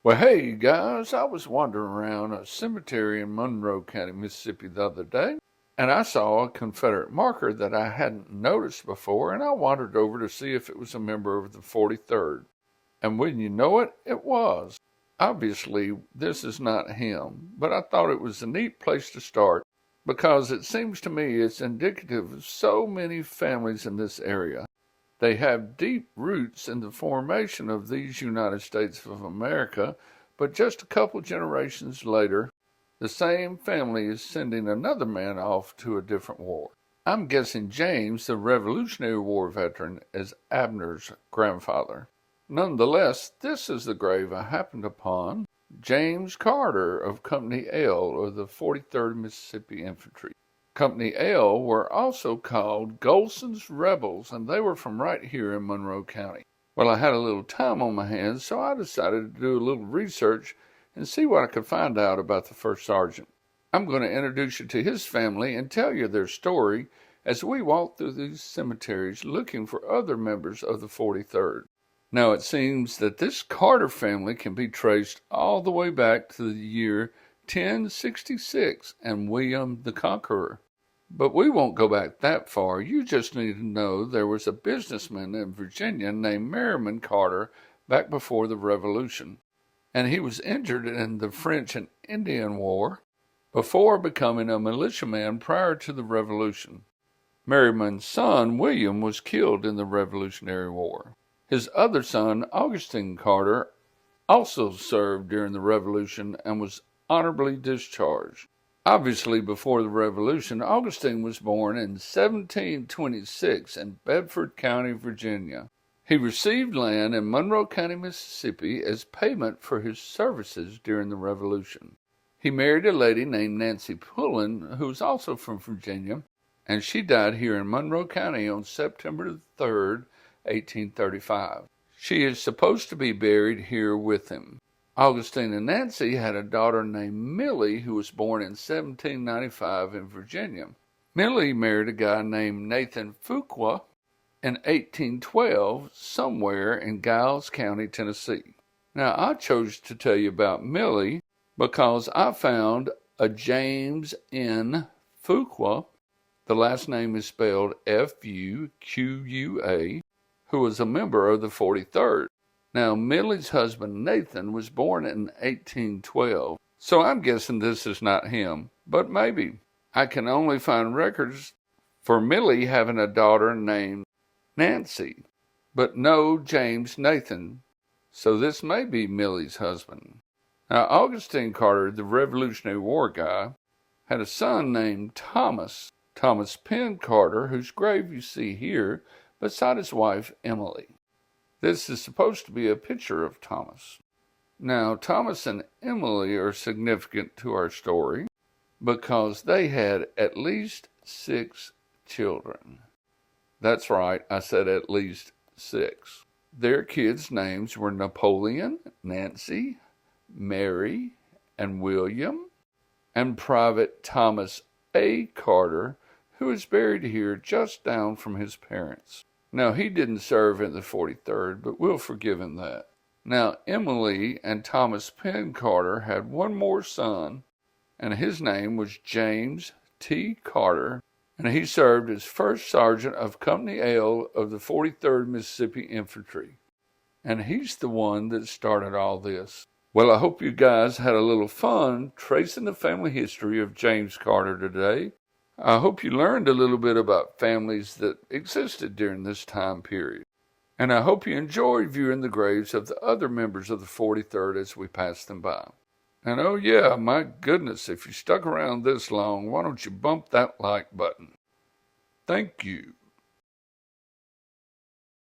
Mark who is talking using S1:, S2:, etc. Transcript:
S1: Well, hey guys, I was wandering around a cemetery in Monroe County, Mississippi the other day, and I saw a Confederate marker that I hadn't noticed before, and I wandered over to see if it was a member of the 43rd. And wouldn't you know it, it was. Obviously, this is not him, but I thought it was a neat place to start because it seems to me it's indicative of so many families in this area. They have deep roots in the formation of these United States of America, but just a couple generations later, the same family is sending another man off to a different war. I'm guessing James, the Revolutionary War veteran, is Abner's grandfather. Nonetheless, this is the grave I happened upon. James Carter of Company L of the 43rd Mississippi Infantry. Company L were also called Golson's Rebels, and they were from right here in Monroe County. Well, I had a little time on my hands, so I decided to do a little research and see what I could find out about the first sergeant. I'm going to introduce you to his family and tell you their story as we walk through these cemeteries looking for other members of the 43rd. Now, it seems that this Carter family can be traced all the way back to the year 1066 and William the Conqueror. But we won't go back that far. You just need to know there was a businessman in Virginia named Merriman Carter back before the Revolution, and he was injured in the French and Indian War before becoming a militiaman prior to the Revolution. Merriman's son, William, was killed in the Revolutionary War. His other son, Augustine Carter, also served during the Revolution and was honorably discharged. Obviously, before the Revolution, Augustine was born in 1726 in Bedford County, Virginia. He received land in Monroe County, Mississippi as payment for his services during the Revolution. He married a lady named Nancy Pullen, who was also from Virginia, and she died here in Monroe County on September 3rd, 1835. She is supposed to be buried here with him. Augustine and Nancy had a daughter named Millie who was born in 1795 in Virginia. Millie married a guy named Nathan Fuqua in 1812 somewhere in Giles County, Tennessee. Now, I chose to tell you about Millie because I found a James N. Fuqua, the last name is spelled Fuqua, who was a member of the 43rd. Now, Millie's husband, Nathan, was born in 1812, so I'm guessing this is not him, but maybe. I can only find records for Millie having a daughter named Nancy, but no James Nathan, so this may be Millie's husband. Now, Augustine Carter, the Revolutionary War guy, had a son named Thomas Penn Carter, whose grave you see here beside his wife, Emily. This is supposed to be a picture of Thomas. Now, Thomas and Emily are significant to our story because they had at least 6 children. That's right, I said at least 6. Their kids' names were Napoleon, Nancy, Mary, and William, and Private Thomas A. Carter, who is buried here just down from his parents. Now, he didn't serve in the 43rd, but we'll forgive him that. Now, Emily and Thomas Penn Carter had one more son, and his name was James T. Carter, and he served as first sergeant of Company L of the 43rd Mississippi Infantry. And he's the one that started all this. Well, I hope you guys had a little fun tracing the family history of James Carter today. I hope you learned a little bit about families that existed during this time period. And I hope you enjoyed viewing the graves of the other members of the 43rd as we passed them by. And oh yeah, my goodness, if you stuck around this long, why don't you bump that like button? Thank you.